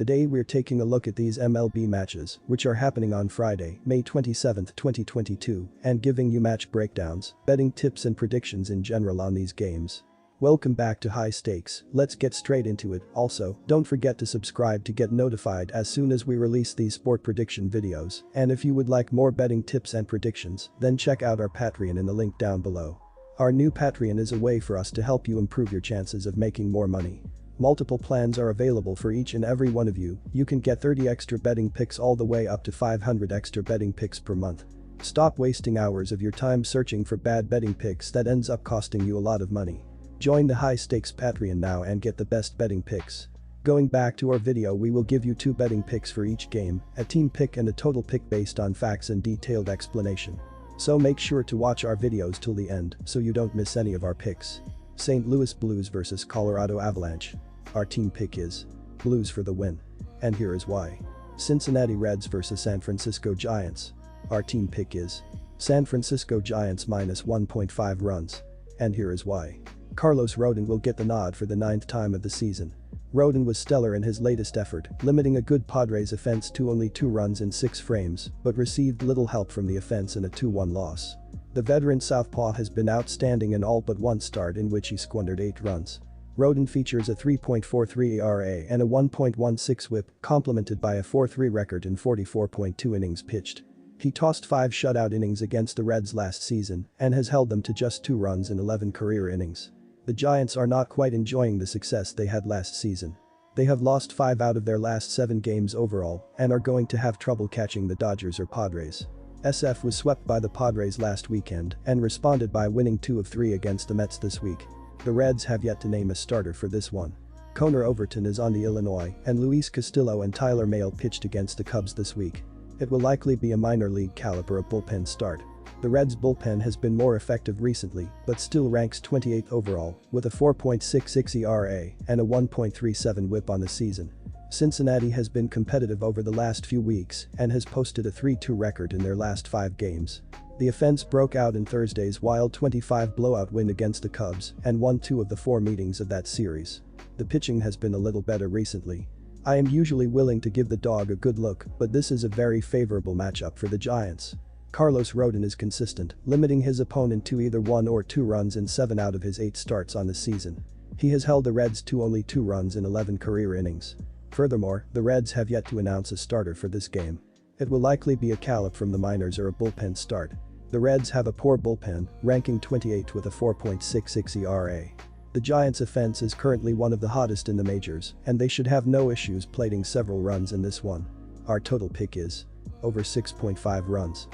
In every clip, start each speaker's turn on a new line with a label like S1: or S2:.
S1: Today we're taking a look at these MLB matches, which are happening on Friday, May 27, 2022, and giving you match breakdowns, betting tips and predictions in general on these games. Welcome back to High Stakes, let's get straight into it. Also, don't forget to subscribe to get notified as soon as we release these sport prediction videos, and if you would like more betting tips and predictions, then check out our Patreon in the link down below. Our new Patreon is a way for us to help you improve your chances of making more money. Multiple plans are available for each and every one of you. You can get 30 extra betting picks all the way up to 500 extra betting picks per month. Stop wasting hours of your time searching for bad betting picks that ends up costing you a lot of money. Join the High Stakes Patreon now and get the best betting picks. Going back to our video, we will give you 2 betting picks for each game, a team pick and a total pick based on facts and detailed explanation. So make sure to watch our videos till the end so you don't miss any of our picks. St. Louis Blues vs Colorado Avalanche. Our team pick is Blues for the win. And here is why. Cincinnati Reds vs San Francisco Giants. Our team pick is San Francisco Giants minus 1.5 runs. And here is why. Carlos Rodon will get the nod for the 9th time of the season. Rodon was stellar in his latest effort, limiting a good Padres offense to only 2 runs in 6 frames, but received little help from the offense in a 2-1 loss. The veteran southpaw has been outstanding in all but one start in which he squandered 8 runs. Rodon features a 3.43 ERA and a 1.16 WHIP, complemented by a 4.3 record in 44.2 innings pitched. He tossed 5 shutout innings against the Reds last season and has held them to just 2 runs in 11 career innings. The Giants are not quite enjoying the success they had last season. They have lost 5 out of their last 7 games overall and are going to have trouble catching the Dodgers or Padres. SF was swept by the Padres last weekend and responded by winning 2 of 3 against the Mets this week. The Reds have yet to name a starter for this one. Connor Overton is on the Illinois and Luis Castillo and Tyler Mahle pitched against the Cubs this week. It will likely be a minor league caliber bullpen start. The Reds' bullpen has been more effective recently but still ranks 28th overall with a 4.66 ERA and a 1.37 WHIP on the season. Cincinnati has been competitive over the last few weeks and has posted a 3-2 record in their last 5 games. The offense broke out in Thursday's wild 25 blowout win against the Cubs and won 2 of the 4 meetings of that series. The pitching has been a little better recently. I am usually willing to give the dog a good look, but this is a very favorable matchup for the Giants. Carlos Rodon is consistent, limiting his opponent to either 1 or 2 runs in 7 out of his 8 starts on the season. He has held the Reds to only 2 runs in 11 career innings. Furthermore, the Reds have yet to announce a starter for this game. It will likely be a callip from the minors or a bullpen start. The Reds have a poor bullpen, ranking 28th with a 4.66 ERA. The Giants' offense is currently one of the hottest in the majors, and they should have no issues plating several runs in this one. Our total pick is over 6.5 runs.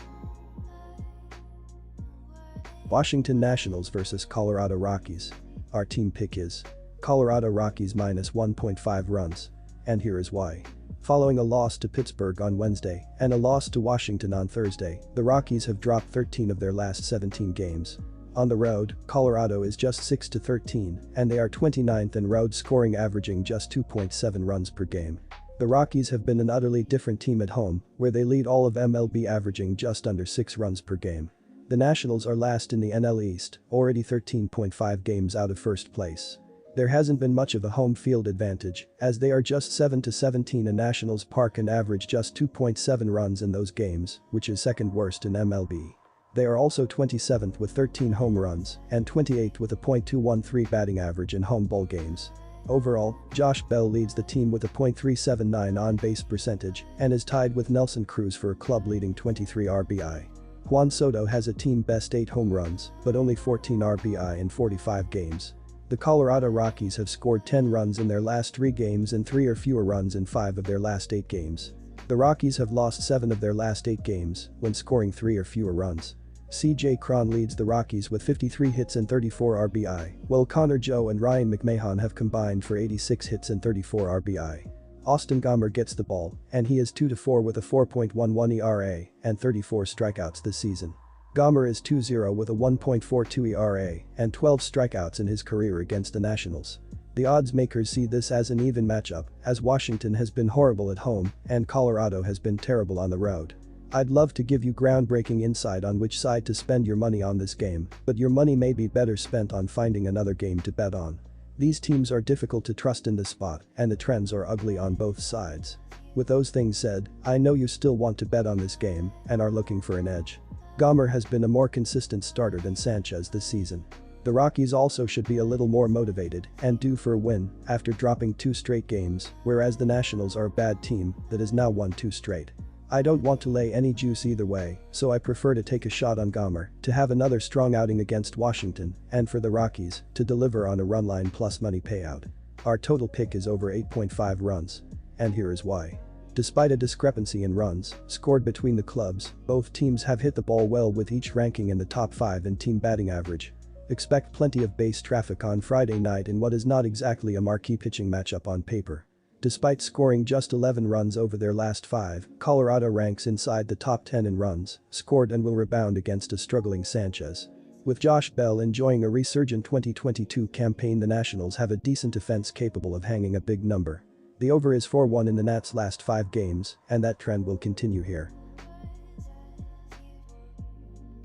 S1: Washington Nationals vs Colorado Rockies. Our team pick is Colorado Rockies minus 1.5 runs. And here is why. Following a loss to Pittsburgh on Wednesday and a loss to Washington on Thursday, the Rockies have dropped 13 of their last 17 games. On the road, Colorado is just 6-13 and they are 29th in road scoring, averaging just 2.7 runs per game. The Rockies have been an utterly different team at home, where they lead all of MLB, averaging just under 6 runs per game. The Nationals are last in the NL East, already 13.5 games out of first place. There hasn't been much of a home field advantage, as they are just 7-17 in Nationals Park and average just 2.7 runs in those games, which is second worst in MLB. They are also 27th with 13 home runs and 28th with a .213 batting average in home ball games. Overall, Josh Bell leads the team with a .379 on-base percentage and is tied with Nelson Cruz for a club-leading 23 RBI. Juan Soto has a team-best 8 home runs, but only 14 RBI in 45 games. The Colorado Rockies have scored 10 runs in their last 3 games and 3 or fewer runs in 5 of their last 8 games. The Rockies have lost 7 of their last 8 games when scoring 3 or fewer runs. CJ Cron leads the Rockies with 53 hits and 34 RBI, while Connor Joe and Ryan McMahon have combined for 86 hits and 34 RBI. Austin Gomber gets the ball, and he is 2-4 with a 4.11 ERA and 34 strikeouts this season. Gomber is 2-0 with a 1.42 ERA and 12 strikeouts in his career against the Nationals. The odds makers see this as an even matchup, as Washington has been horrible at home and Colorado has been terrible on the road. I'd love to give you groundbreaking insight on which side to spend your money on this game, but your money may be better spent on finding another game to bet on. These teams are difficult to trust in this spot, and the trends are ugly on both sides. With those things said, I know you still want to bet on this game and are looking for an edge. Gomer has been a more consistent starter than Sanchez this season. The Rockies also should be a little more motivated and due for a win after dropping 2 straight games, whereas the Nationals are a bad team that has now won 2 straight. I don't want to lay any juice either way, so I prefer to take a shot on Gomer to have another strong outing against Washington and for the Rockies to deliver on a run line plus money payout. Our total pick is over 8.5 runs. And here is why. Despite a discrepancy in runs scored between the clubs, both teams have hit the ball well with each ranking in the top 5 in team batting average. Expect plenty of base traffic on Friday night in what is not exactly a marquee pitching matchup on paper. Despite scoring just 11 runs over their last 5, Colorado ranks inside the top 10 in runs scored and will rebound against a struggling Sanchez. With Josh Bell enjoying a resurgent 2022 campaign, the Nationals have a decent defense capable of hanging a big number. The over is 4-1 in the Nats' last 5 games, and that trend will continue here.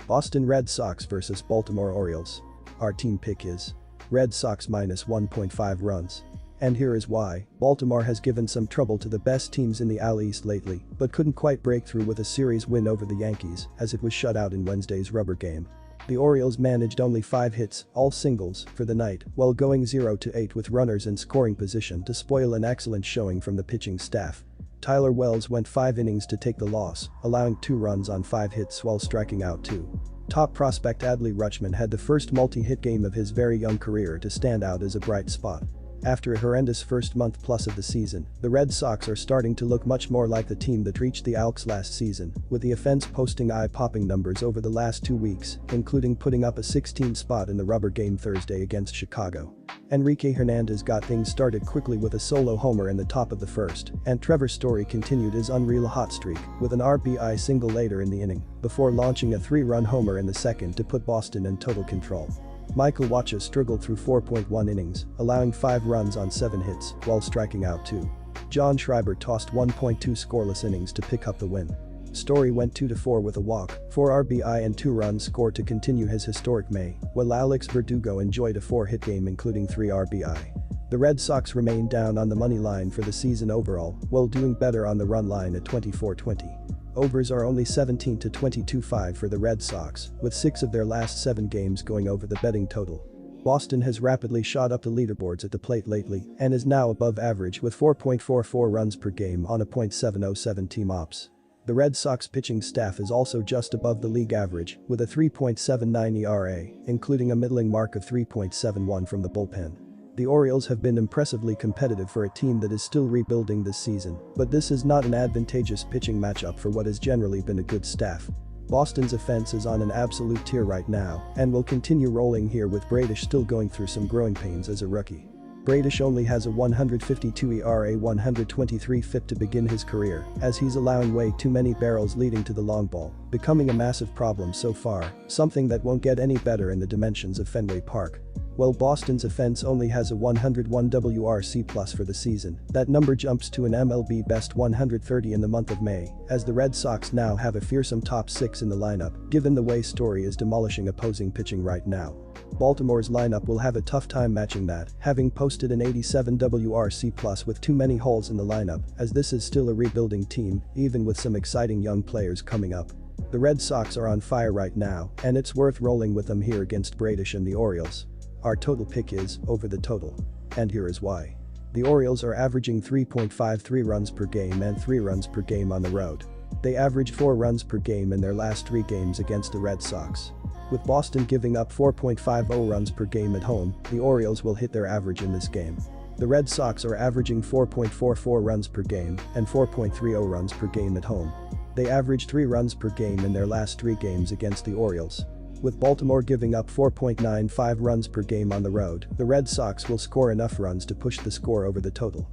S1: Boston Red Sox vs Baltimore Orioles. Our team pick is Red Sox minus 1.5 runs. And here is why. Baltimore has given some trouble to the best teams in the AL East lately, but couldn't quite break through with a series win over the Yankees as it was shut out in Wednesday's rubber game. The Orioles managed only 5 hits, all singles, for the night, while going 0-8 with runners in scoring position to spoil an excellent showing from the pitching staff. Tyler Wells went 5 innings to take the loss, allowing 2 runs on 5 hits while striking out 2. Top prospect Adley Rutschman had the first multi-hit game of his very young career to stand out as a bright spot. After a horrendous first month plus of the season, the Red Sox are starting to look much more like the team that reached the Alks last season, with the offense posting eye-popping numbers over the last 2 weeks, including putting up a 16 spot in the rubber game Thursday against Chicago. Enrique Hernandez got things started quickly with a solo homer in the top of the first, and Trevor Story continued his unreal hot streak with an RBI single later in the inning, before launching a 3-run homer in the second to put Boston in total control. Michael Wacha struggled through 4.1 innings, allowing 5 runs on 7 hits while striking out 2. John Schreiber tossed 1.2 scoreless innings to pick up the win. Story went 2-4 with a walk, 4 RBI and 2 runs scored to continue his historic May, while Alex Verdugo enjoyed a 4-hit game including 3 RBI. The Red Sox remained down on the money line for the season overall, while doing better on the run line at 24-20. Overs are only 17 to 22.5 for the Red Sox, with 6 of their last 7 games going over the betting total. Boston has rapidly shot up the leaderboards at the plate lately and is now above average with 4.44 runs per game on a .707 team ops. The Red Sox pitching staff is also just above the league average with a 3.79 ERA, including a middling mark of 3.71 from the bullpen. The Orioles have been impressively competitive for a team that is still rebuilding this season, but this is not an advantageous pitching matchup for what has generally been a good staff. Boston's offense is on an absolute tear right now and will continue rolling here with Bradish still going through some growing pains as a rookie. Bradish only has a 152 ERA, 123 FIP to begin his career, as he's allowing way too many barrels leading to the long ball, becoming a massive problem so far, something that won't get any better in the dimensions of Fenway Park. While Boston's offense only has a 101 WRC+ for the season, that number jumps to an MLB best 130 in the month of May, as the Red Sox now have a fearsome top 6 in the lineup, given the way Story is demolishing opposing pitching right now. Baltimore's lineup will have a tough time matching that, having posted an 87 WRC+ with too many holes in the lineup, as this is still a rebuilding team, even with some exciting young players coming up. The Red Sox are on fire right now, and it's worth rolling with them here against Bradish and the Orioles. Our total pick is over the total. And here is why. The Orioles are averaging 3.53 runs per game and 3 runs per game on the road. They averaged 4 runs per game in their last 3 games against the Red Sox. With Boston giving up 4.50 runs per game at home, the Orioles will hit their average in this game. The Red Sox are averaging 4.44 runs per game and 4.30 runs per game at home. They averaged 3 runs per game in their last 3 games against the Orioles. With Baltimore giving up 4.95 runs per game on the road, the Red Sox will score enough runs to push the score over the total.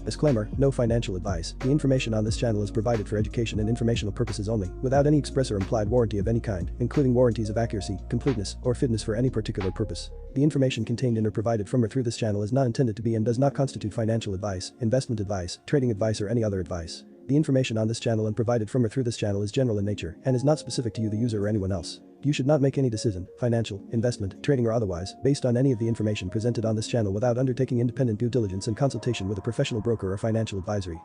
S1: Disclaimer: no financial advice. The information on this channel is provided for education and informational purposes only, without any express or implied warranty of any kind, including warranties of accuracy, completeness, or fitness for any particular purpose. The information contained in or provided from or through this channel is not intended to be and does not constitute financial advice, investment advice, trading advice, or any other advice. The information on this channel and provided from or through this channel is general in nature and is not specific to you, the user, or anyone else. You should not make any decision, financial, investment, trading or otherwise, based on any of the information presented on this channel without undertaking independent due diligence and consultation with a professional broker or financial advisory.